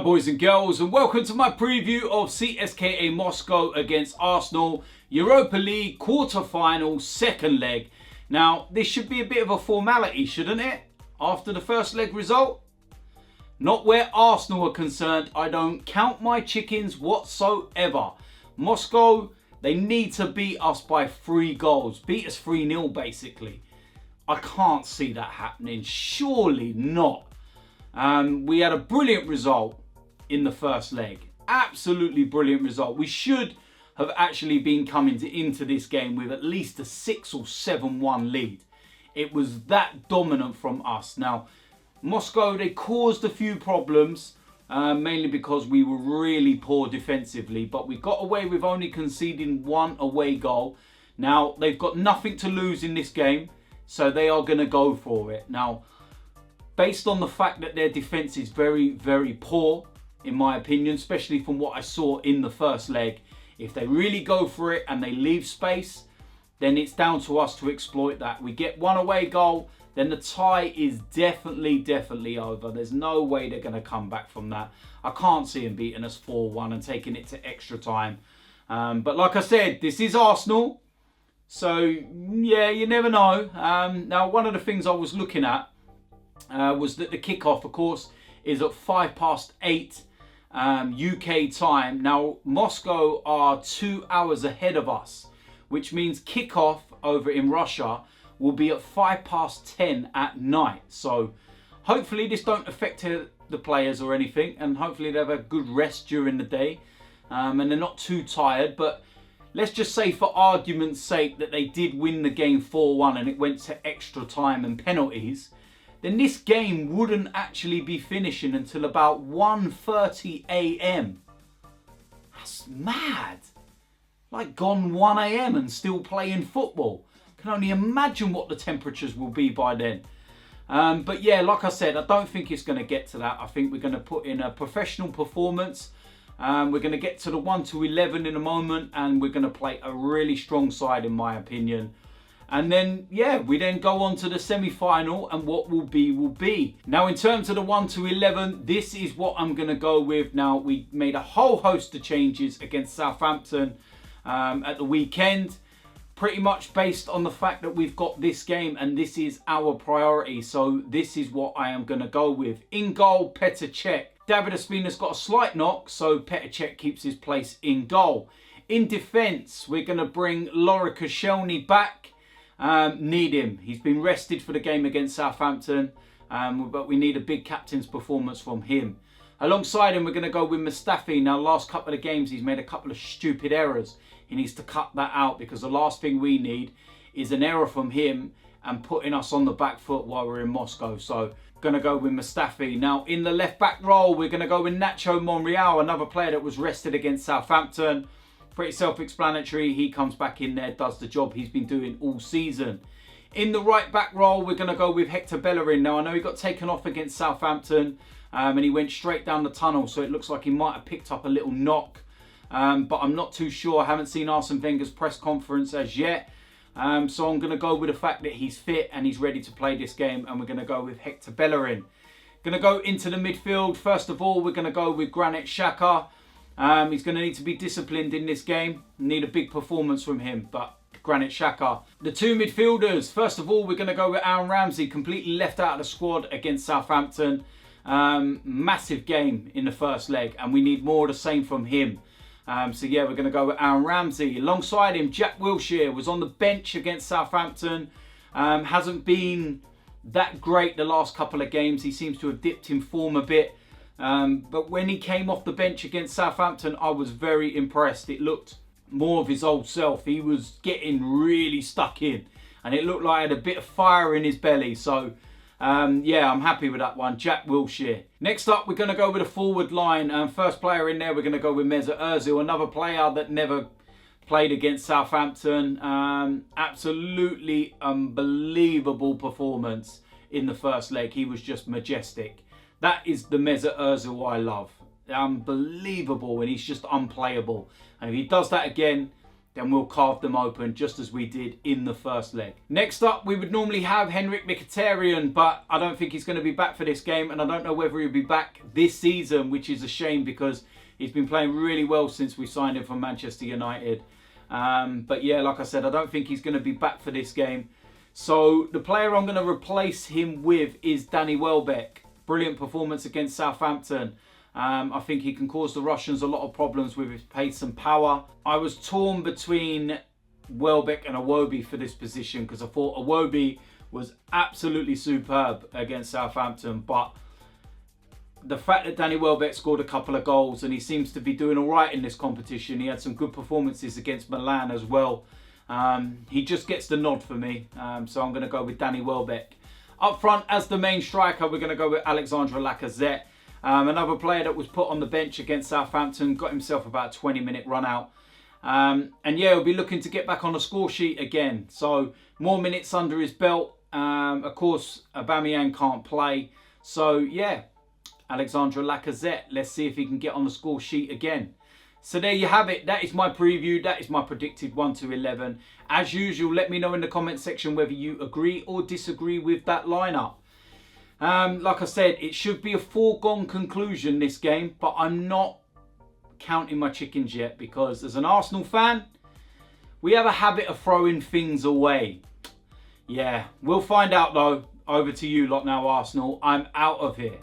boys and girls, and welcome to my preview of CSKA Moscow against Arsenal, Europa League quarter-final, second leg. Now, this should be a bit of a formality, shouldn't it? After the first leg result? Not where Arsenal are concerned. I don't count my chickens whatsoever. Moscow, they need to beat us by 3 goals. Beat us 3-0 basically. I can't see that happening. Surely not. We had a brilliant result in the first leg. Absolutely brilliant result. We should have actually been coming into this game with at least a 6 or 7-1 lead. It was that dominant from us. Now, Moscow, they caused a few problems, mainly because we were really poor defensively, but we got away with only conceding 1 away goal. Now, they've got nothing to lose in this game, so they are going to go for it. Now, based on the fact that their defence is very, very poor, in my opinion, especially from what I saw in the first leg, if they really go for it and they leave space, then it's down to us to exploit that. We get 1 away goal, then the tie is definitely over. There's no way they're going to come back from that. I can't see them beating us 4-1 and taking it to extra time. But like I said, this is Arsenal. So, yeah, you never know. Now, one of the things I was looking at was that the kickoff, of course, is at 8:05 UK time. Now, Moscow are 2 hours ahead of us, which means kickoff over in Russia will be at 10:05 at night. So, hopefully this don't affect the players or anything, and hopefully they have a good rest during the day, and they're not too tired. But let's just say, for argument's sake, that they did win the game 4-1 and it went to extra time and penalties, then this game wouldn't actually be finishing until about 1:30 AM. That's mad. Like gone 1 AM and still playing football. Can only imagine what the temperatures will be by then. But yeah, like I said, I don't think it's going to get to that. I think we're going to put in a professional performance. We're going to get to the 1-11 in a moment, and we're going to play a really strong side, in my opinion. And then, yeah, we then go on to the semi-final, and what will be, will be. Now, in terms of the 1-11, this is what I'm going to go with. Now, we made a whole host of changes against Southampton at the weekend, pretty much based on the fact that we've got this game, and this is our priority. So this is what I am going to go with. In goal, Cech. David Ospina's got a slight knock, so Cech keeps his place in goal. In defence, we're going to bring Koscielny back. Need him. He's been rested for the game against Southampton, but we need a big captain's performance from him. Alongside him, we're going to go with Mustafi. Now, last couple of games, he's made a couple of stupid errors. He needs to cut that out, because the last thing we need is an error from him and putting us on the back foot while we're in Moscow. So, going to go with Mustafi. Now, in the left-back role, we're going to go with Monreal, another player that was rested against Southampton. Pretty self-explanatory. He comes back in there, does the job he's been doing all season. In the right-back role, we're going to go with Bellerin. Now, I know he got taken off against Southampton, and he went straight down the tunnel, so it looks like he might have picked up a little knock. But I'm not too sure. I haven't seen Arsene Wenger's press conference as yet. So I'm going to go with the fact that he's fit and he's ready to play this game, and we're going to go with Bellerin. Going to go into the midfield. First of all, we're going to go with Xhaka. He's going to need to be disciplined in this game. Need a big performance from him, but Xhaka. The 2 midfielders. First of all, we're going to go with Ramsey, completely left out of the squad against Southampton. Massive game in the first leg, and we need more of the same from him. So yeah, we're going to go with Ramsey. Alongside him, Jack Wilshere was on the bench against Southampton. Hasn't been that great the last couple of games. He seems to have dipped in form a bit. But when he came off the bench against Southampton, I was very impressed. It looked more of his old self. He was getting really stuck in, and it looked like he had a bit of fire in his belly. So yeah, I'm happy with that one. Jack Wilshere. Next up, we're going to go with a forward line. First player in there, we're going to go with Ozil, another player that never played against Southampton. Absolutely unbelievable performance in the first leg. He was just majestic. That is the Ozil I love. Unbelievable, and he's just unplayable. And if he does that again, then we'll carve them open just as we did in the first leg. Next up, we would normally have Henrik Mkhitaryan, but I don't think he's going to be back for this game, and I don't know whether he'll be back this season, which is a shame because he's been playing really well since we signed him from Manchester United. But yeah, like I said, I don't think he's going to be back for this game. So the player I'm going to replace him with is Danny Welbeck. Brilliant performance against Southampton. I think he can cause the Russians a lot of problems with his pace and power. I was torn between Welbeck and Iwobi for this position because I thought Iwobi was absolutely superb against Southampton, but the fact that Danny Welbeck scored a couple of goals and he seems to be doing all right in this competition. He had some good performances against Milan as well. He just gets the nod for me, so I'm going to go with Danny Welbeck. Up front, as the main striker, we're going to go with Alexandre Lacazette. Another player that was put on the bench against Southampton, got himself about a 20-minute run out. And yeah, he'll be looking to get back on the score sheet again. So more minutes under his belt. Of course, Aubameyang can't play. So yeah, Alexandre Lacazette. Let's see if he can get on the score sheet again. So there you have it. That is my preview. That is my predicted 1 to 11. As usual, let me know in the comment section whether you agree or disagree with that lineup. Like I said, it should be a foregone conclusion this game, but I'm not counting my chickens yet because as an Arsenal fan, we have a habit of throwing things away. Yeah, we'll find out though. Over to you lot now, Arsenal. I'm out of here.